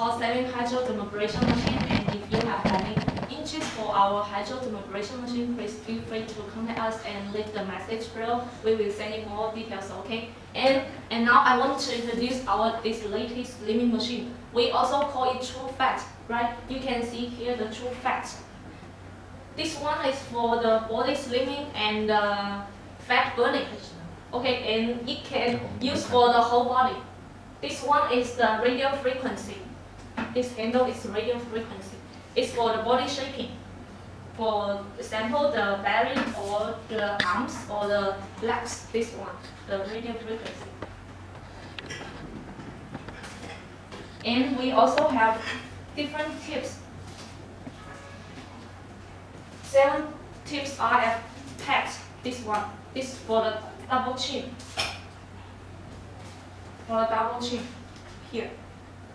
cost-saving hydrodermabrasion machine, and if you have any interest for our hydrodermabrasion machine, please feel free to contact us and leave the message below. We will send you more details, okay? And now I want to introduce this latest slimming machine. We also call it Trufat, right? You can see here the Trufat. This one is for the body slimming and fat burning. Okay, and it can use for the whole body. This one is the radio frequency. This handle is radio frequency. It's for the body shaping. For example, the belly or the arms or the legs, this one, the radio frequency. And we also have different tips. 7 tips RF pads. This one, this for the double chin. For the double chin, here,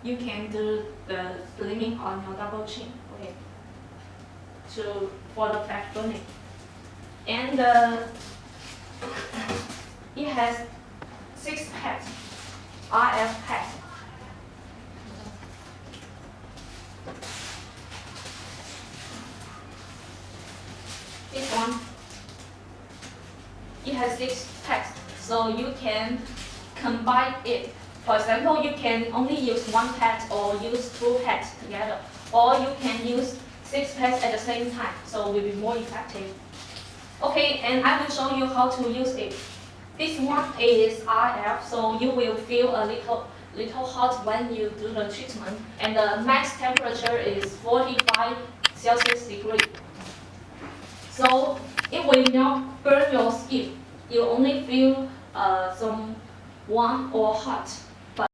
you can do the slimming on your double chin. Okay. For the fat burning, and it has 6 pads, RF pads. This one, it has 6 pads, so you can combine it. For example, you can only use 1 pad or use 2 pads together, or you can use 6 pads at the same time, so it will be more effective. Okay, and I will show you how to use it. This one is RF, so you will feel a little hot when you do the treatment, and the max temperature is 45 Celsius degree. So it will not burn your skin. You only feel some warm or hot.